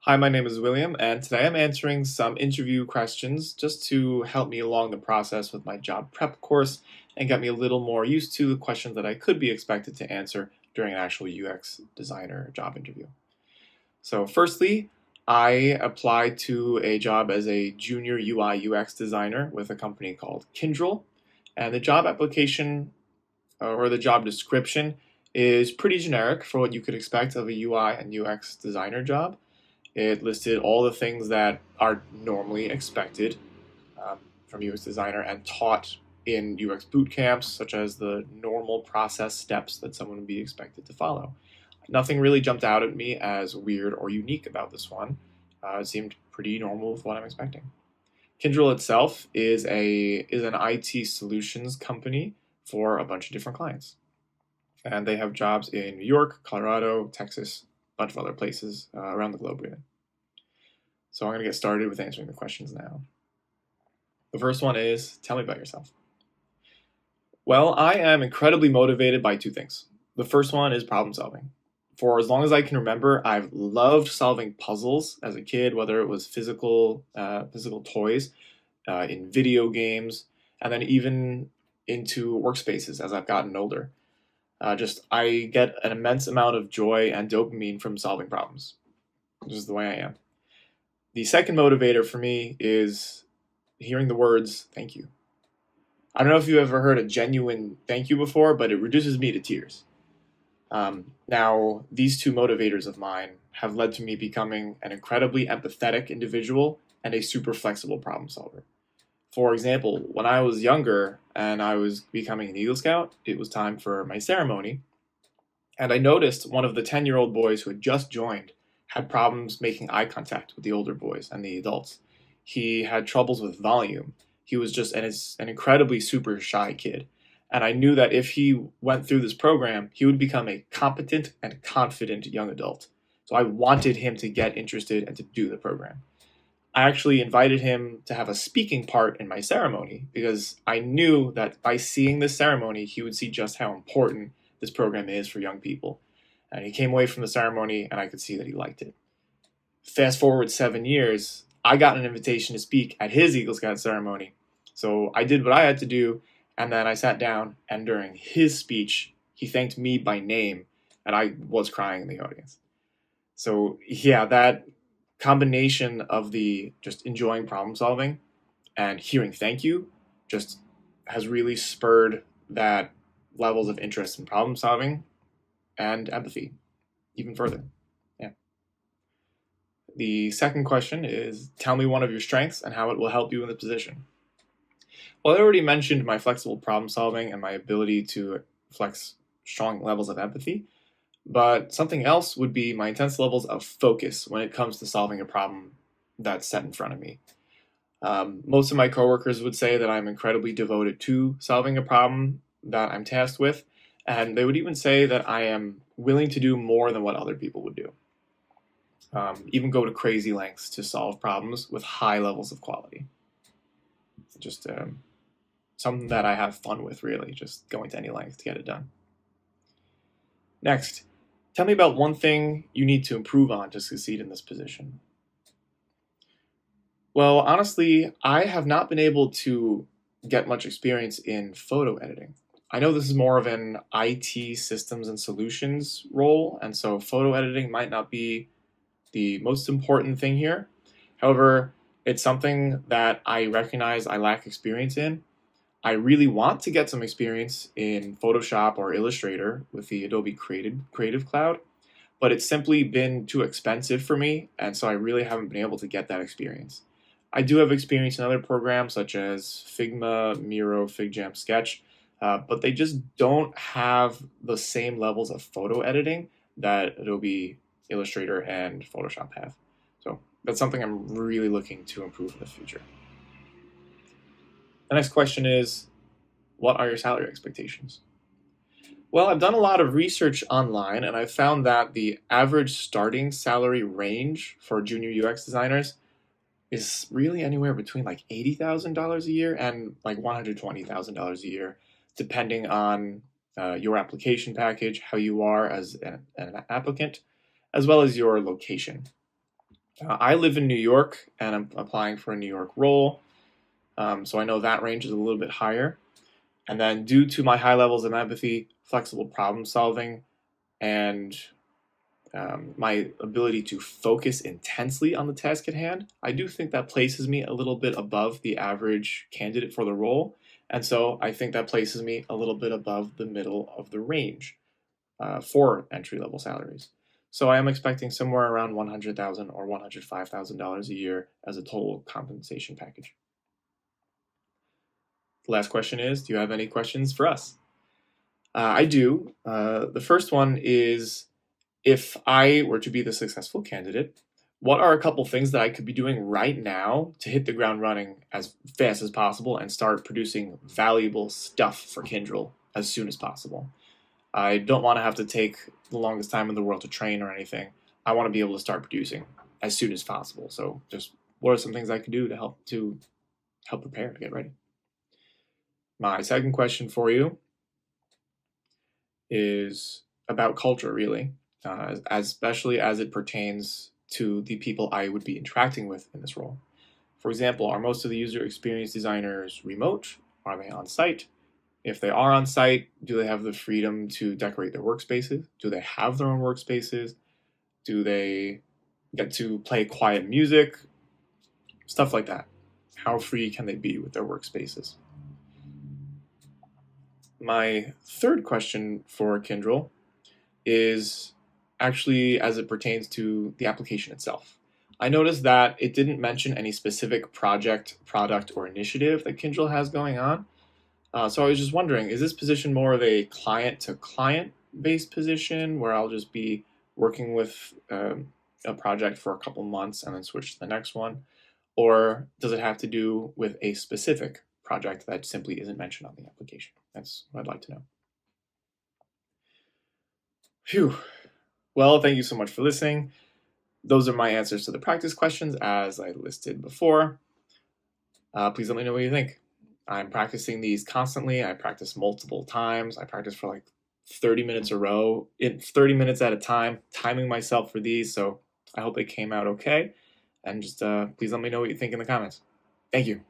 Hi, my name is William, and today I'm answering some interview questions just to help me along the process with my job prep course and get me a little more used to the questions that I could be expected to answer during an actual UX designer job interview. So, firstly, I applied to a job as a junior UI UX designer with a company called Kyndryl, and the job application or the job description is pretty generic for what you could expect of a UI and UX designer job. It listed all the things that are normally expected from UX designer and taught in UX boot camps, such as the normal process steps that someone would be expected to follow. Nothing really jumped out at me as weird or unique about this one. It seemed pretty normal with what I'm expecting. Kyndryl itself is an IT solutions company for a bunch of different clients, and they have jobs in New York, Colorado, Texas, a bunch of other places around the globe, really. So I'm going to get started with answering the questions now. The first one is, tell me about yourself. Well, I am incredibly motivated by two things. The first one is problem solving. For as long as I can remember, I've loved solving puzzles as a kid, whether it was physical toys, in video games, and then even into workspaces as I've gotten older. Just I get an immense amount of joy and dopamine from solving problems. This is the way I am. The second motivator for me is hearing the words "thank you." I don't know if you've ever heard a genuine thank you before, but it reduces me to tears. Now, these two motivators of mine have led to me becoming an incredibly empathetic individual and a super flexible problem solver. For example, when I was younger and I was becoming an Eagle Scout, it was time for my ceremony, and I noticed one of the 10-year-old boys who had just joined had problems making eye contact with the older boys and the adults. He had troubles with volume. He was just an incredibly super shy kid. And I knew that if he went through this program, he would become a competent and confident young adult. So I wanted him to get interested and to do the program. I actually invited him to have a speaking part in my ceremony because I knew that by seeing this ceremony, he would see just how important this program is for young people. And he came away from the ceremony and I could see that he liked it. Fast forward 7 years, I got an invitation to speak at his Eagle Scout ceremony. So I did what I had to do, and then I sat down, and during his speech, he thanked me by name, and I was crying in the audience. So, yeah, that combination of the just enjoying problem solving and hearing thank you just has really spurred that levels of interest in problem solving and empathy even further. Yeah. The second question is, tell me one of your strengths and how it will help you in the position. Well, I already mentioned my flexible problem solving and my ability to flex strong levels of empathy, but something else would be my intense levels of focus when it comes to solving a problem that's set in front of me. Most of my coworkers would say that I'm incredibly devoted to solving a problem that I'm tasked with, and they would even say that I am willing to do more than what other people would do. Even go to crazy lengths to solve problems with high levels of quality. Just something that I have fun with, really, just going to any length to get it done. Next, tell me about one thing you need to improve on to succeed in this position. Well, honestly, I have not been able to get much experience in photo editing. I know this is more of an IT systems and solutions role, and so photo editing might not be the most important thing here. However, it's something that I recognize I lack experience in. I really want to get some experience in Photoshop or Illustrator with the Adobe Creative Cloud, but it's simply been too expensive for me, and so I really haven't been able to get that experience. I do have experience in other programs such as Figma, Miro, FigJam, Sketch, but they just don't have the same levels of photo editing that Adobe Illustrator and Photoshop have. So that's something I'm really looking to improve in the future. The next question is, what are your salary expectations? Well, I've done a lot of research online and I've found that the average starting salary range for junior UX designers is really anywhere between like $80,000 a year and like $120,000 a year, depending on your application package, how you are as an applicant, as well as your location. I live in New York and I'm applying for a New York role, so I know that range is a little bit higher. And then, due to my high levels of empathy, flexible problem solving, and my ability to focus intensely on the task at hand, I do think that places me a little bit above the average candidate for the role. And so I think that places me a little bit above the middle of the range for entry level salaries. So I am expecting somewhere around $100,000 or $105,000 a year as a total compensation package. The last question is, do you have any questions for us? I do. The first one is, if I were to be the successful candidate, what are a couple things that I could be doing right now to hit the ground running as fast as possible and start producing valuable stuff for Kyndryl as soon as possible? I don't want to have to take the longest time in the world to train or anything. I want to be able to start producing as soon as possible. So, just what are some things I could do to help prepare to get ready? My second question for you is about culture, really, especially as it pertains to the people I would be interacting with in this role. For example, are most of the user experience designers remote? Are they on site? If they are on site, do they have the freedom to decorate their workspaces? Do they have their own workspaces? Do they get to play quiet music? Stuff like that. How free can they be with their workspaces? My third question for Kyndryl is actually as it pertains to the application itself. I noticed that it didn't mention any specific project, product, or initiative that Kyndryl has going on. So I was just wondering, is this position more of a client to client based position where I'll just be working with a project for a couple months and then switch to the next one? Or does it have to do with a specific project that simply isn't mentioned on the application? That's what I'd like to know. Phew. Well, thank you so much for listening. Those are my answers to the practice questions as I listed before. Please let me know what you think. I'm practicing these constantly. I practice multiple times. I practice for like 30 minutes a row, 30 minutes at a time, timing myself for these. So I hope they came out okay. And just please let me know what you think in the comments. Thank you.